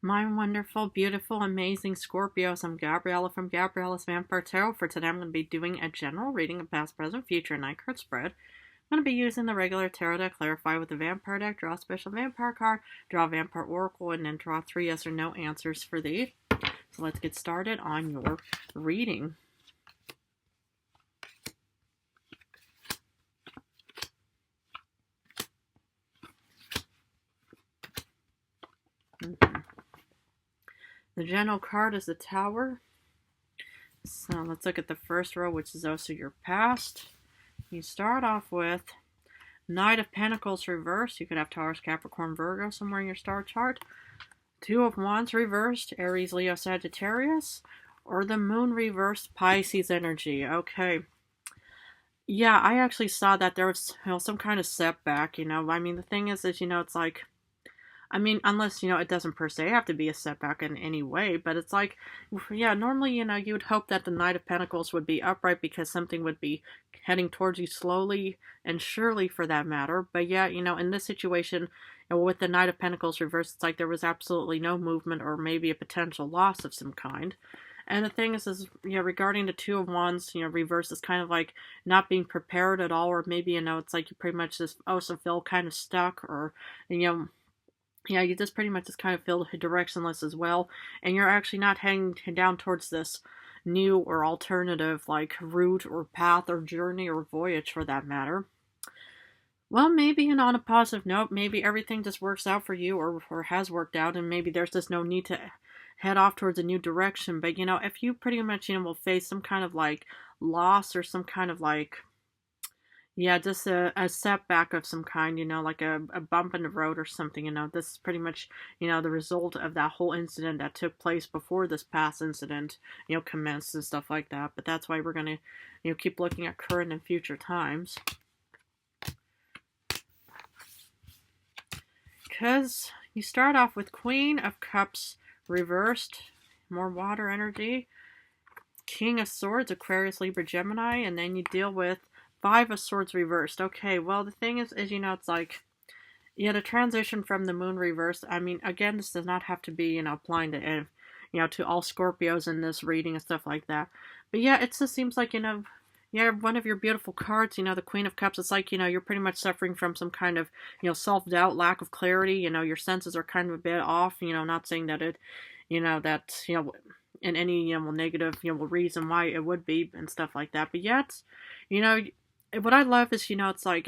My wonderful, beautiful, amazing Scorpios. I'm Gabriella from Gabriella's Vampire Tarot. For today, I'm going to be doing a general reading of past, present, future, 9 card spread. I'm going to be using the regular tarot deck, clarify with the vampire deck, draw a special vampire card, draw a vampire oracle, and then draw 3 yes or no answers for these. So let's get started on your reading. The general card is the Tower. So let's look at the first row, which is also your past. You start off with Knight of Pentacles reversed. You could have Taurus, Capricorn, Virgo somewhere in your star chart. Two of Wands reversed, Aries, Leo, Sagittarius. Or the Moon reversed, Pisces energy. Okay. Yeah, I actually saw that there was some kind of setback, I mean, the thing is, it's like, unless, it doesn't per se have to be a setback in any way, but it's like, yeah, normally, you would hope that the Knight of Pentacles would be upright because something would be heading towards you slowly and surely for that matter. But yeah, in this situation, with the Knight of Pentacles reversed, it's like there was absolutely no movement or maybe a potential loss of some kind. And the thing is regarding the Two of Wands, reverse is kind of like not being prepared at all, or maybe, it's like you pretty much just also feel kind of stuck, or, yeah, you just pretty much just kind of feel directionless as well, and you're actually not heading down towards this new or alternative like route or path or journey or voyage for that matter. Well, maybe, and on a positive note, maybe everything just works out for you or has worked out, and maybe there's just no need to head off towards a new direction. But, if you pretty much, will face some kind of like loss or some kind of like, yeah, just a setback of some kind, like a bump in the road or something, this is pretty much, the result of that whole incident that took place before this past incident, commenced and stuff like that. But that's why we're going to, keep looking at current and future times. Because you start off with Queen of Cups reversed, more water energy, King of Swords, Aquarius, Libra, Gemini, and then you deal with Five of Swords reversed. Okay, well, the thing is, it's like, yeah, the transition from the Moon reversed, again, this does not have to be, applying to, to all Scorpios in this reading and stuff like that. But yeah, it just seems like, yeah, one of your beautiful cards, the Queen of Cups, it's like, you're pretty much suffering from some kind of, self-doubt, lack of clarity, your senses are kind of a bit off, not saying that it, that, in any, negative, reason why it would be and stuff like that. But yeah, it's, what I love is, it's like,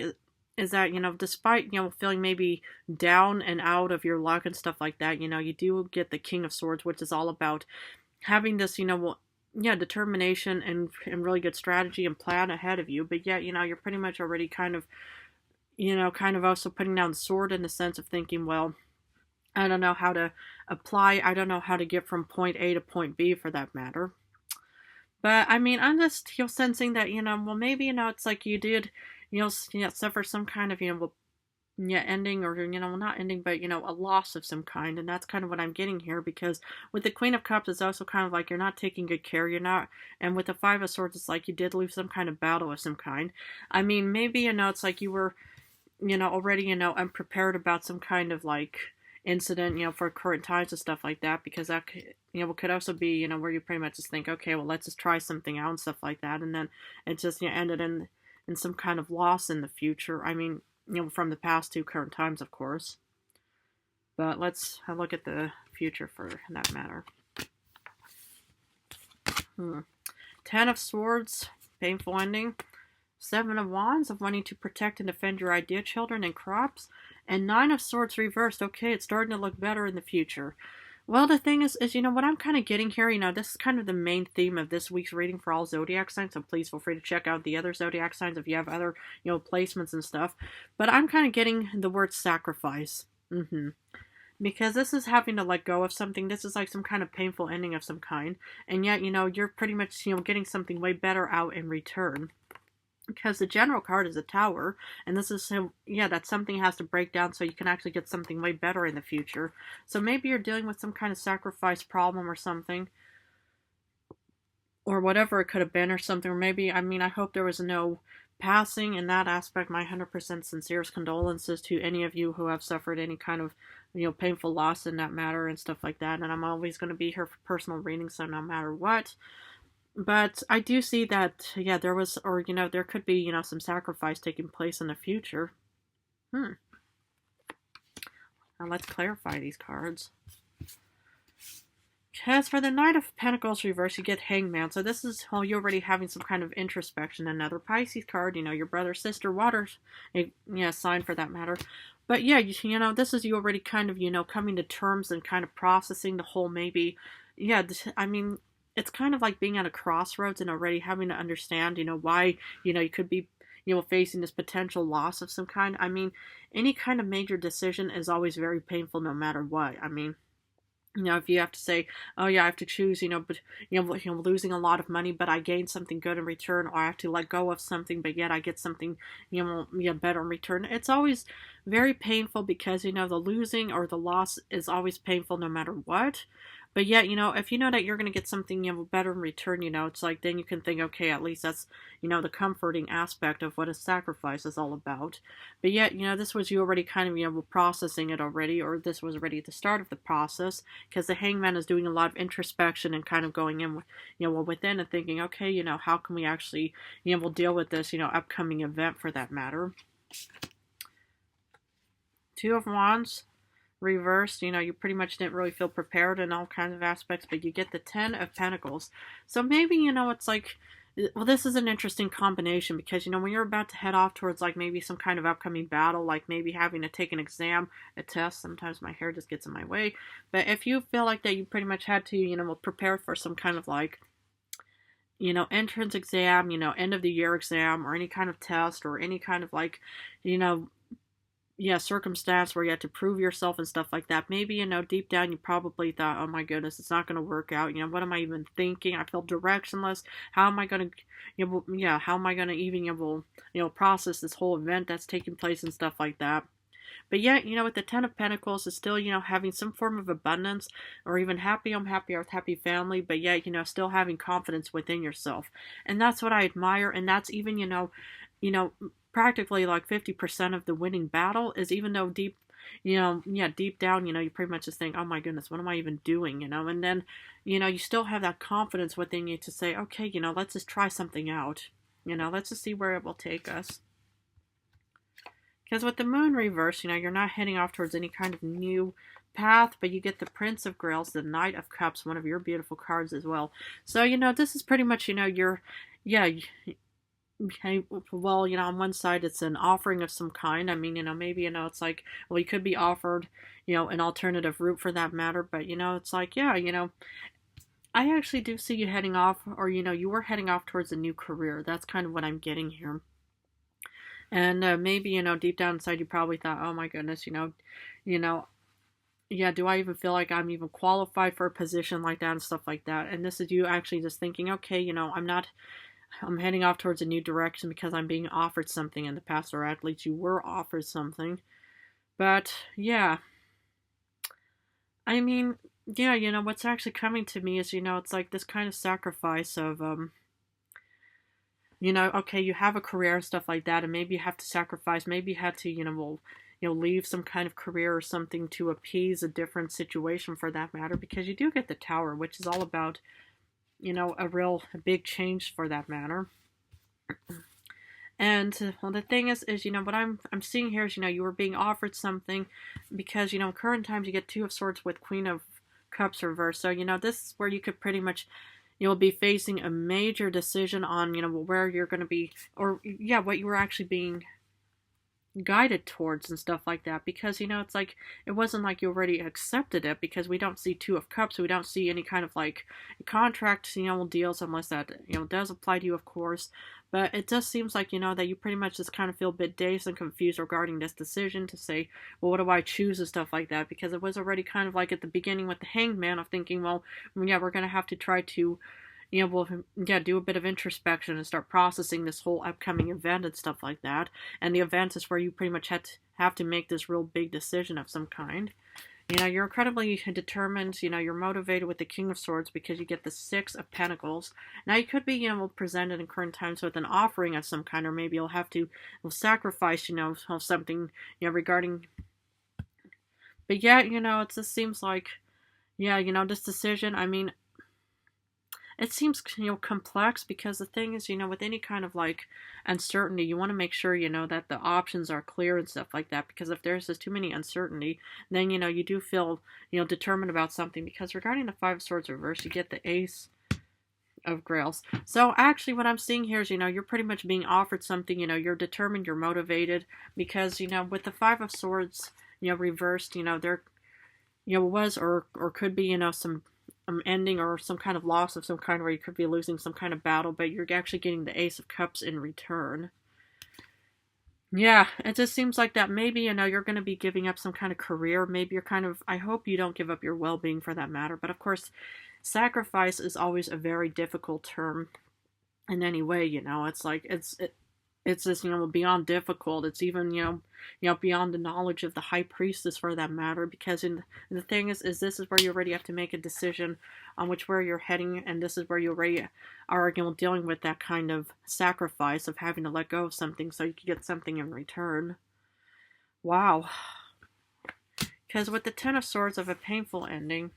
is that, despite, feeling maybe down and out of your luck and stuff like that, you do get the King of Swords, which is all about having this, yeah, determination and really good strategy and plan ahead of you. But yet, you're pretty much already kind of, kind of also putting down the sword in the sense of thinking, well, I don't know how to apply, I don't know how to get from point A to point B for that matter. But, I'm just, sensing that, well, maybe, it's like you did, suffer some kind of, ending or, well, not ending, but, a loss of some kind. And that's kind of what I'm getting here, because with the Queen of Cups, it's also kind of like you're not taking good care, you're not, and with the Five of Swords, it's like you did lose some kind of battle of some kind. Maybe, it's like you were, already, unprepared about some kind of, like, incident, for current times and stuff like that, because that could also be, where you pretty much just think, okay, well, let's just try something out and stuff like that, and then it just, ended in some kind of loss in the future. From the past to current times, of course. But let's look at the future for that matter. Ten of Swords, painful ending. Seven of Wands, of wanting to protect and defend your idea children and crops. And Nine of Swords reversed. Okay, it's starting to look better in the future. Well, the thing is, what I'm kind of getting here, this is kind of the main theme of this week's reading for all zodiac signs, so please feel free to check out the other zodiac signs if you have other, placements and stuff. But I'm kind of getting the word sacrifice. Because this is having to let go of something. This is like some kind of painful ending of some kind. And yet, you're pretty much, getting something way better out in return. Because the general card is a Tower, and this is, yeah, that something has to break down so you can actually get something way better in the future. So maybe you're dealing with some kind of sacrifice problem or something, or whatever it could have been or something. Or maybe, I hope there was no passing in that aspect. My 100% sincerest condolences to any of you who have suffered any kind of painful loss in that matter and stuff like that. And I'm always going to be here for personal readings, so no matter what. But I do see that, yeah, there was, or, there could be, some sacrifice taking place in the future. Now let's clarify these cards. As for the Knight of Pentacles reverse, you get Hangman. So this is, you're already having some kind of introspection. Another Pisces card, your brother, sister, water, sign for that matter. But yeah, this is you already kind of, coming to terms and kind of processing the whole maybe. Yeah, I mean, it's kind of like being at a crossroads and already having to understand, why, you could be, facing this potential loss of some kind. I mean, any kind of major decision is always very painful no matter what. I mean, if you have to say, oh yeah, I have to choose, but, losing a lot of money, but I gain something good in return, or I have to let go of something, but yet I get something, better in return. It's always very painful because, the losing or the loss is always painful no matter what. But yet, if you know that you're going to get something, better in return, it's like, then you can think, okay, at least that's, the comforting aspect of what a sacrifice is all about. But yet, this was you already kind of, processing it already, or this was already at the start of the process, because the Hangman is doing a lot of introspection and kind of going in, within and thinking, okay, how can we actually, we'll deal with this, upcoming event for that matter. Two of Wands. Reversed, you pretty much didn't really feel prepared in all kinds of aspects, but you get the 10 of Pentacles. So maybe, it's like, well, this is an interesting combination because, when you're about to head off towards, like, maybe some kind of upcoming battle, like maybe having to take an exam, a test, sometimes my hair just gets in my way, but if you feel like that you pretty much had to, prepare for some kind of, like, entrance exam, end of the year exam, or any kind of test, or any kind of, like, circumstance where you had to prove yourself and stuff like that. Maybe, deep down you probably thought, oh my goodness, it's not going to work out. What am I even thinking? I feel directionless. How am I going to, how am I going to even, process this whole event that's taking place and stuff like that? But yet, with the 10 of Pentacles, it's still, having some form of abundance, or even happy, I'm happy with happy family, but yet, still having confidence within yourself. And that's what I admire, and that's even, practically like 50% of the winning battle is, even though deep down, you pretty much just think, oh my goodness, what am I even doing, and then, you still have that confidence within you to say, okay, let's just try something out, let's just see where it will take us. Because with the Moon reverse, you're not heading off towards any kind of new path, but you get the Prince of Grails, the Knight of Cups, one of your beautiful cards as well. So, this is pretty much, your, okay, well, on one side it's an offering of some kind. I mean, maybe, it's like, well, you could be offered, an alternative route for that matter, but, it's like, yeah, I actually do see you heading off, or, you were heading off towards a new career. That's kind of what I'm getting here. And maybe, deep down inside you probably thought, oh my goodness, yeah, do I even feel like I'm even qualified for a position like that and stuff like that? And this is you actually just thinking, okay, I'm heading off towards a new direction because I'm being offered something in the past, or at least you were offered something. But, yeah. I mean, yeah, what's actually coming to me is, it's like this kind of sacrifice of, okay, you have a career and stuff like that, and maybe you have to sacrifice, maybe you had to, leave some kind of career or something to appease a different situation for that matter, because you do get the Tower, which is all about, a big change for that matter. And, well, the thing is, what I'm seeing here is, you were being offered something because, in current times you get Two of Swords with Queen of Cups reversed. So, this is where you could pretty much, you'll be facing a major decision on, where you're going to be, or, yeah, what you were actually being guided towards and stuff like that, because it's like it wasn't like you already accepted it, because we don't see Two of Cups, we don't see any kind of like contract deals, unless that does apply to you, of course. But it just seems like that you pretty much just kind of feel a bit dazed and confused regarding this decision to say, well, what do I choose and stuff like that, because it was already kind of like at the beginning with the Hangman of thinking, well, yeah, we're gonna have to try to do a bit of introspection and start processing this whole upcoming event and stuff like that. And the event is where you pretty much have to make this real big decision of some kind. You're incredibly determined, you're motivated with the King of Swords because you get the Six of Pentacles. Now, you could be, presented in current times with an offering of some kind, or maybe you'll sacrifice, something, regarding. But yet, it just seems like, yeah, this decision, I mean, it seems, complex, because the thing is, with any kind of like uncertainty, you want to make sure, that the options are clear and stuff like that. Because if there's just too many uncertainty, then, you do feel, determined about something. Because regarding the Five of Swords reverse, you get the Ace of Grails. So actually what I'm seeing here is, you're pretty much being offered something, you're determined, you're motivated. Because, with the Five of Swords, reversed, there, was or could be, some ending or some kind of loss of some kind, where you could be losing some kind of battle, but you're actually getting the Ace of Cups in return. Yeah, it just seems like that maybe, you're going to be giving up some kind of career. Maybe you're kind of, I hope you don't give up your well-being for that matter. But of course, sacrifice is always a very difficult term in any way, it's like, it's just, beyond difficult. It's even, beyond the knowledge of the high priestess for that matter. Because the thing is this is where you already have to make a decision on which way you're heading. And this is where you already are, dealing with that kind of sacrifice of having to let go of something so you can get something in return. Wow. Because with the Ten of Swords of a painful ending,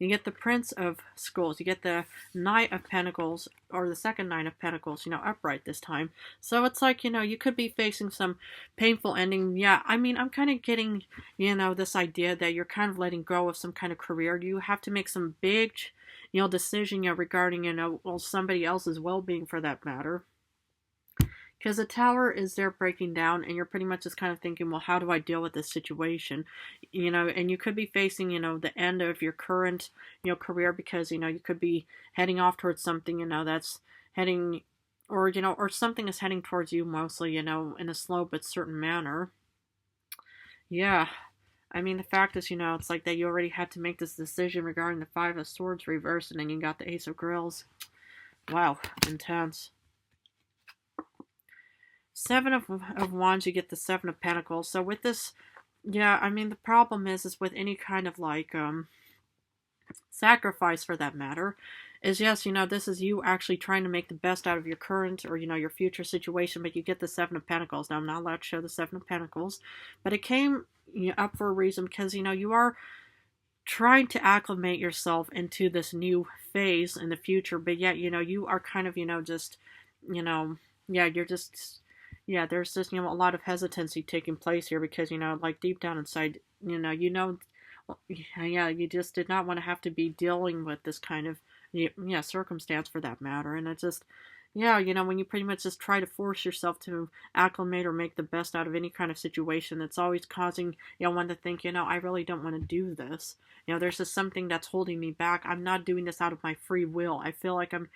you get the Prince of Skulls. You get the Knight of Pentacles, or the second Knight of Pentacles, upright this time. So it's like, you could be facing some painful ending. Yeah, I mean, I'm kind of getting, this idea that you're kind of letting go of some kind of career. You have to make some big, decision, regarding, well, somebody else's well-being for that matter. Because the Tower is there breaking down, and you're pretty much just kind of thinking, well, how do I deal with this situation? And you could be facing, the end of your current, career, because, you could be heading off towards something, that's heading, or, or something is heading towards you mostly, in a slow but certain manner. Yeah. I mean, the fact is, it's like that you already had to make this decision regarding the Five of Swords reverse, and then you got the Ace of Grails. Wow. Intense. Seven of Wands, you get the Seven of Pentacles. So with this, yeah, I mean, the problem is with any kind of like sacrifice for that matter, is yes, this is you actually trying to make the best out of your current or, your future situation, but you get the Seven of Pentacles. Now, I'm not allowed to show the Seven of Pentacles, but it came up for a reason, because, you are trying to acclimate yourself into this new phase in the future, but yet, you are kind of, just, yeah, you're just... Yeah, there's just, a lot of hesitancy taking place here, because, like deep down inside, yeah, you just did not want to have to be dealing with this kind of, yeah, circumstance for that matter. And it just, yeah, when you pretty much just try to force yourself to acclimate or make the best out of any kind of situation, it's always causing, one to think, I really don't want to do this. There's just something that's holding me back. I'm not doing this out of my free will. I feel like I'm,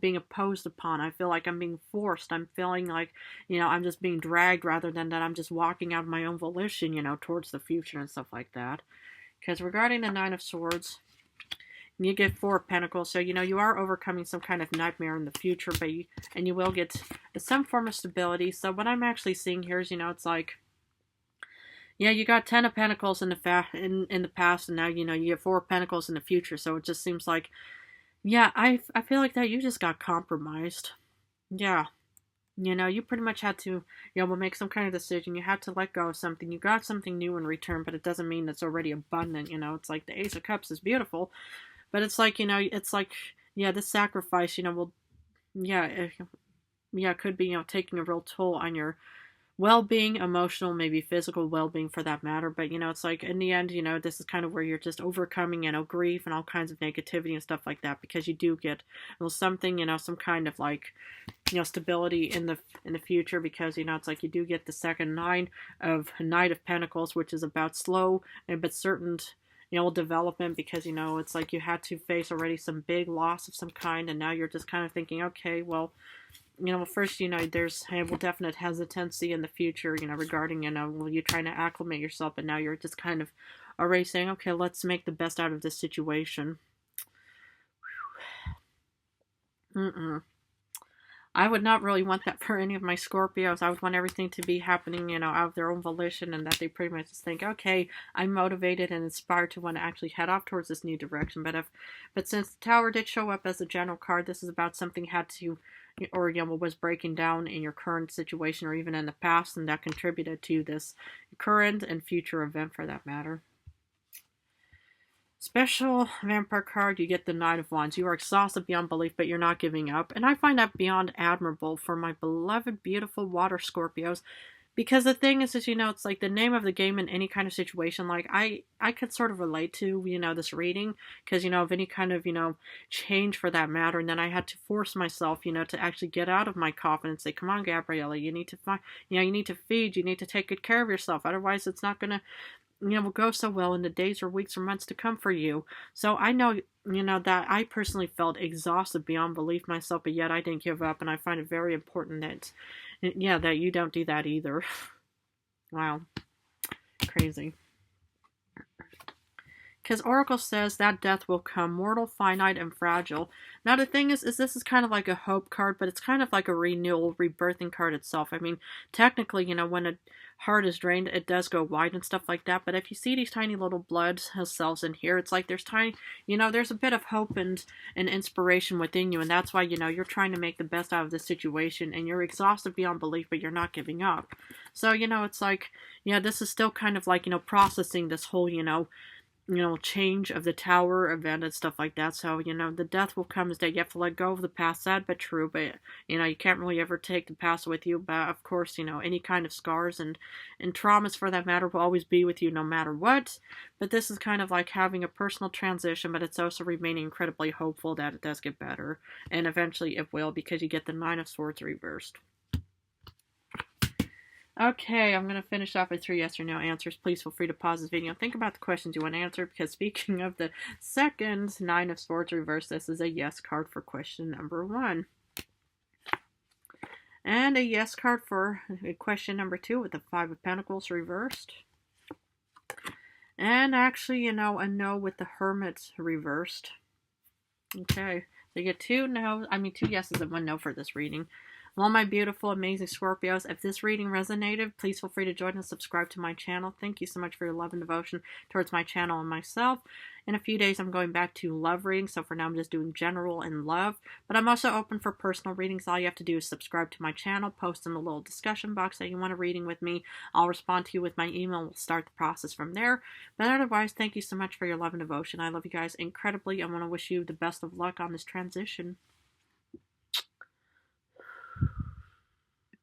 being imposed upon. I feel like I'm being forced. I'm feeling like, I'm just being dragged, rather than that I'm just walking out of my own volition, towards the future and stuff like that. Because regarding the Nine of Swords, you get Four of Pentacles, so, you are overcoming some kind of nightmare in the future, but you will get some form of stability. So what I'm actually seeing here is, it's like, yeah, you got Ten of Pentacles in the past, and now, you get Four of Pentacles in the future, so it just seems like, yeah, I feel like that you just got compromised. Yeah. You pretty much had to, make some kind of decision. You had to let go of something. You got something new in return, but it doesn't mean it's already abundant, It's like the Ace of Cups is beautiful, but it's like, it's like, yeah, this sacrifice, will, yeah, could be, taking a real toll on your well-being, emotional, maybe physical well-being for that matter. But, it's like, in the end, this is kind of where you're just overcoming, grief and all kinds of negativity and stuff like that, because you do get, well, something, some kind of like, stability in the future, because, it's like you do get the second Knight of Pentacles, which is about slow but certain, development, because, it's like you had to face already some big loss of some kind, and now you're just kind of thinking, okay, well, first, there's definite hesitancy in the future, regarding, well, you're trying to acclimate yourself, and now you're just kind of already saying, okay, let's make the best out of this situation. I would not really want that for any of my Scorpios. I would want everything to be happening, out of their own volition, and that they pretty much just think, okay, I'm motivated and inspired to want to actually head off towards this new direction. But since the Tower did show up as a general card, this is about something had to, or what was breaking down in your current situation or even in the past, and that contributed to this current and future event for that matter. Special vampire card, you get the Knight of Wands. You are exhausted beyond belief, but you're not giving up. And I find that beyond admirable for my beloved, beautiful water Scorpios. Because the thing is, it's like the name of the game in any kind of situation. Like, I could sort of relate to, this reading. Because, of any kind of, change for that matter. And then I had to force myself, to actually get out of my coffin and say, come on, Gabriella, you need to find, you need to feed, you need to take good care of yourself. Otherwise, it's not going to will go so well in the days or weeks or months to come for you. So I know, that I personally felt exhausted beyond belief myself, but yet I didn't give up, and I find it very important that, that you don't do that either. Wow. Crazy. Because Oracle says that death will come, mortal, finite, and fragile. Now the thing is this is kind of like a hope card, but it's kind of like a renewal, rebirthing card itself. I mean, technically, when a heart is drained, it does go wide and stuff like that. But if you see these tiny little blood cells in here, it's like there's tiny, there's a bit of hope and inspiration within you. And that's why, you're trying to make the best out of this situation. And you're exhausted beyond belief, but you're not giving up. So, it's like, this is still kind of like, processing this whole, change of the tower event and stuff like that. So, the death will come is that you have to let go of the past. Sad but true, but, you can't really ever take the past with you. But, of course, any kind of scars and traumas for that matter will always be with you no matter what. But this is kind of like having a personal transition, but it's also remaining incredibly hopeful that it does get better. And eventually it will, because you get the Nine of Swords reversed. Okay, I'm going to finish off with 3 yes or no answers. Please feel free to pause this video and think about the questions you want answered, because speaking of the second Nine of Swords reversed, this is a yes card for question number 1. And a yes card for question number 2 with the Five of Pentacles reversed. And actually, a no with the Hermit reversed. Okay, so you get 2 yeses and 1 no for this reading. Well, my beautiful, amazing Scorpios, if this reading resonated, please feel free to join and subscribe to my channel. Thank you so much for your love and devotion towards my channel and myself. In a few days, I'm going back to love readings, so for now I'm just doing general and love. But I'm also open for personal readings. All you have to do is subscribe to my channel, post in the little discussion box that you want a reading with me. I'll respond to you with my email, and we'll start the process from there. But otherwise, thank you so much for your love and devotion. I love you guys incredibly. I want to wish you the best of luck on this transition.